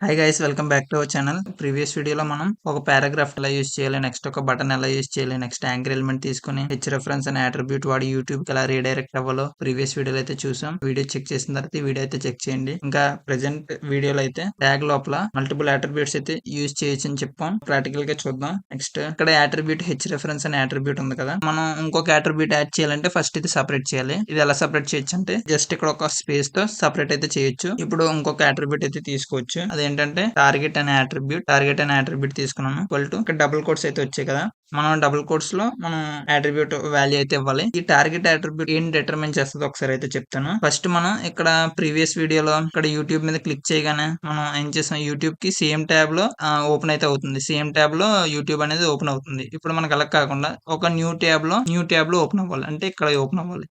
Hi guys, welcome back to our channel. Previous వీడియోలో మనం ఒక పారాగ్రాఫ్ ఎలా యూజ్ చేయాలి, నెక్స్ట్ ఒక బటన్ ఎలా యూజ్ చేయాలి, నెక్స్ట్ యాంకర్ ఎలిమెంట్ తీసుకుని హెచ్ రెఫరెన్స్ అనే అట్రిబ్యూట్ వాడి యూట్యూబ్ కి ఎలా రీడైరెక్ట్ అవ్వాలో ప్రీవియస్ వీడియోలో అయితే చూసాం. వీడియో చెక్ చేసిన తర్వాత ఈ వీడియో అయితే చెక్ చేయండి. ఇంకా ప్రెసెంట్ వీడియోలో అయితే ట్యాగ్ లోపల మల్టిపుల్ అట్రిబ్యూట్స్ అయితే యూజ్ చేయొచ్చు అని చెప్పాం. ప్రాక్టికల్ గా చూద్దాం. నెక్స్ట్ ఇక్కడ అట్రిబ్యూట్ హెచ్ రెఫరెన్స్ అనే అట్రిబ్యూట్ ఉంది కదా, మనం ఇంకొక అట్రిబ్యూట్ యాడ్ చేయాలంటే ఫస్ట్ ఇది సపరేట్ చేయాలి. ఇది ఎలా సపరేట్ చేయొచ్చు అంటే జస్ట్ ఇక్కడ ఒక స్పేస్ తో సపరేట్ అయితే చేయొచ్చు. ఇప్పుడు ఇంకొక అట్రిబ్యూట్ అయితే తీసుకోవచ్చు. అదేంటంటే టార్గెట్ అనే అట్రిబ్యూట్ తీసుకున్నాను. ఈక్వల్ టు ఇక్కడ డబుల్ కోట్స్ అయితే వచ్చాయి కదా, మనం డబుల్ కోట్స్ లో మనం అట్రిబ్యూట్ వాల్యూ అయితే ఇవ్వాలి. ఈ టార్గెట్ అట్రిబ్యూట్ ఏం డిటర్మిన్ చేస్తుందో ఒకసారి అయితే చెప్తాను. ఫస్ట్ మనం ఇక్కడ ప్రీవియస్ వీడియోలో ఇక్కడ యూట్యూబ్ మీద క్లిక్ చేయగానే మనం ఏం చేసాం, యూట్యూబ్ కి సేమ్ ట్యాబ్ లో ఓపెన్ అయితే అవుతుంది. సేమ్ ట్యాబ్ లో యూట్యూబ్ అనేది ఓపెన్ అవుతుంది. ఇప్పుడు మనకు అలా కాకుండా ఒక న్యూ ట్యాబ్ లో ఓపెన్ అవ్వాలి, అంటే ఇక్కడ ఓపెన్ అవ్వాలి.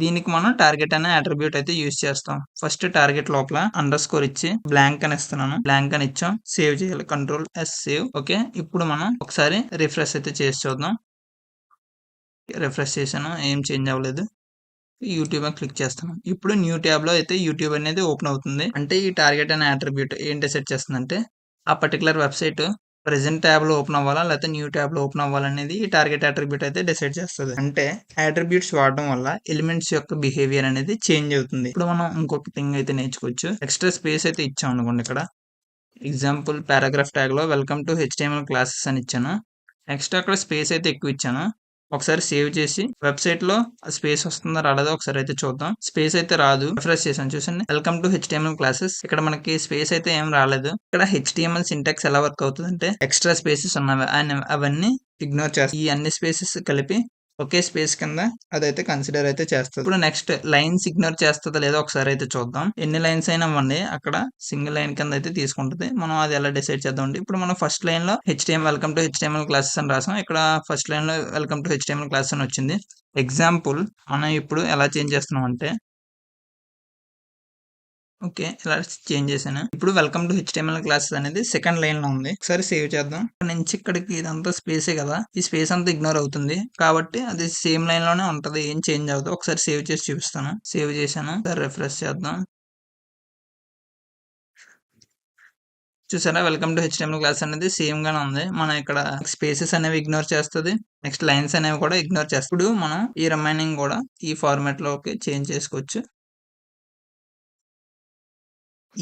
దీనికి మనం టార్గెట్ అనే అట్రిబ్యూట్ అయితే యూజ్ చేస్తాం. ఫస్ట్ టార్గెట్ లోపల అండర్ స్కోర్ ఇచ్చి బ్లాంక్ అని ఇస్తున్నాను. బ్లాంక్ అని ఇచ్చాం, సేవ్ చేయాలి. Control yes save. ఓకే, ఇప్పుడు మనం ఒకసారి రిఫ్రెష్ అయితే చేసి చూద్దాం. రిఫ్రెష్ చేశాను, ఏం చేంజ్ అవ్వలేదు. యూట్యూబ్ అని క్లిక్ చేస్తున్నాం. ఇప్పుడు న్యూ ట్యాబ్ లో అయితే యూట్యూబ్ అనేది ఓపెన్ అవుతుంది. అంటే ఈ టార్గెట్ అనే అట్రిబ్యూట్ ఏం డిసైడ్ చేస్తుందంటే ఆ పర్టికులర్ వెబ్సైట్ ప్రెసెంట్ ట్యాబ్ లో ఓపెన్ అవ్వాలా లేకపోతే న్యూ ట్యాబ్ లో ఓపెన్ అవ్వాలనేది ఈ టార్గెట్ అట్రిబ్యూట్ అయితే డిసైడ్ చేస్తుంది. అంటే అట్రిబ్యూట్స్ వాడడం వల్ల ఎలిమెంట్స్ యొక్క బిహేవియర్ అనేది చేంజ్ అవుతుంది. ఇప్పుడు మనం ఇంకొక థింగ్ అయితే నేర్చుకోవచ్చు. ఎక్స్ట్రా స్పేస్ అయితే ఇచ్చాం అనుకోండి. ఇక్కడ ఎగ్జాంపుల్ పారాగ్రాఫ్ ట్యాగ్ లో వెల్కమ్ టు హెచ్టిఎంఎల్ క్లాసెస్ అని ఇచ్చాను. నెక్స్ట్ అక్కడ స్పేస్ అయితే ఎక్కువ ఇచ్చాను. ఒకసారి సేవ్ చేసి వెబ్సైట్ లో స్పేస్ వస్తుందా రాలేదో ఒకసారి అయితే చూద్దాం. స్పేస్ అయితే రాదు. రిఫ్రెష్ చేశాను, చూసండి. Welcome to HTML classes. ఇక్కడ మనకి స్పేస్ అయితే ఏం రాలేదు. ఇక్కడ హెచ్టిఎంఎల్ సింటాక్స్ ఎలా వర్క్ అవుతుంది అంటే ఎక్స్ట్రా స్పేసెస్ ఉన్నవి అవన్నీ ఇగ్నోర్ చేస్తాం. ఈ అన్ని స్పేసెస్ కలిపి ఒకే స్పేస్ కింద అదైతే కన్సిడర్ అయితే చేస్తుంది. ఇప్పుడు నెక్స్ట్ లైన్స్ ఇగ్నోర్ చేస్తుందా లేదో ఒకసారి అయితే చూద్దాం. ఎన్ని లైన్స్ అయినా ఇవ్వండి, అక్కడ సింగిల్ లైన్ కింద అయితే తీసుకుంటుంది. మనం అది ఎలా డిసైడ్ చేద్దాం అంటే ఇప్పుడు మనం ఫస్ట్ లైన్ లో వెల్కమ్ టు హెచ్టిఎంఎల్ క్లాసెస్ అని రాసాం. ఇక్కడ ఫస్ట్ లైన్ లో వెల్కమ్ టు హెచ్టిఎంఎల్ క్లాసెస్ అని వచ్చింది. ఎగ్జాంపుల్ మనం ఇప్పుడు ఎలా చేంజ్ చేస్తున్నాం అంటే ఓకే, ఇలా చేంజ్ చేశాను. ఇప్పుడు వెల్కమ్ టు హెచ్టిఎంఎల్ క్లాసెస్ అనేది సెకండ్ లైన్ లో ఉంది. ఒకసారి సేవ్ చేద్దాం. ఇక్కడ నుంచి ఇక్కడికి ఇదంతా స్పేసే కదా, ఈ స్పేస్ అంతా ఇగ్నోర్ అవుతుంది కాబట్టి అది సేమ్ లైన్ లోనే ఉంటది, ఏం చేంజ్ అవుతుంది. ఒకసారి సేవ్ చేసి చూపిస్తాను. సేవ్ చేశాను, రిఫ్రెష్ చేద్దాం. చూసారా, వెల్కమ్ టు హెచ్టిఎంఎల్ క్లాస్ అనేది సేమ్ గానే ఉంది. మనం ఇక్కడ స్పేసెస్ అనేవి ఇగ్నోర్ చేస్తుంది, నెక్స్ట్ లైన్స్ అనేవి కూడా ఇగ్నోర్ చేస్తుంది. ఇప్పుడు మనం ఈ రిమైనింగ్ కూడా ఈ ఫార్మాట్ లోకి చేంజ్ చేసుకోవచ్చు.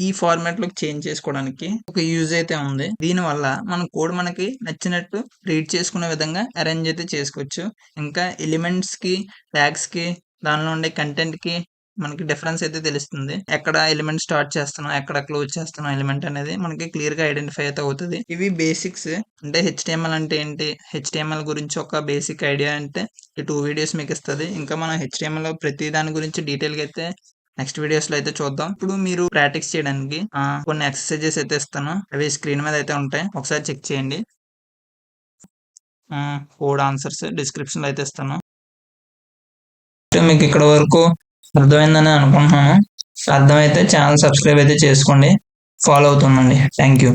ఈ ఫార్మాట్ లోకి చేంజ్ చేసుకోవడానికి ఒక యూజ్ అయితే ఉంది. దీని వల్ల మన కోడ్ మనకి నచ్చినట్టు రీడ్ చేసుకునే విధంగా అరేంజ్ అయితే చేసుకోవచ్చు. ఇంకా ఎలిమెంట్స్ కి, ట్యాగ్స్ కి, దానిలో ఉండే కంటెంట్ కి మనకి డిఫరెన్స్ అయితే తెలుస్తుంది. ఎక్కడ ఎలిమెంట్ స్టార్ట్ చేస్తున్నాం, ఎక్కడ క్లోజ్ చేస్తున్నాం ఎలిమెంట్ అనేది మనకి క్లియర్ గా ఐడెంటిఫై అయితే అవుతుంది. ఇవి బేసిక్స్. అంటే హెచ్టిఎంఎల్ అంటే ఏంటి, హెచ్టిఎంఎల్ గురించి ఒక బేసిక్ ఐడియా అంటే ఈ 2 వీడియోస్ మీకు ఇస్తుంది. ఇంకా మనం హెచ్టిఎంఎల్ ప్రతి దాని గురించి డీటెయిల్ గా అయితే నెక్స్ట్ వీడియోస్ లో అయితే చూద్దాం. ఇప్పుడు మీరు ప్రాక్టీస్ చేయడానికి కొన్ని ఎక్సర్సైజెస్ అయితే ఇస్తాను. అవి స్క్రీన్ మీద అయితే ఉంటాయి, ఒకసారి చెక్ చేయండి. కోడ్ ఆన్సర్స్ డిస్క్రిప్షన్ లో అయితే ఇస్తాను. మీకు ఇక్కడ వరకు అర్థమైందని అనుకుంటున్నాను. అర్థమైతే ఛానల్ సబ్స్క్రైబ్ అయితే చేసుకోండి. ఫాలో అవుతుండండి. Thank you.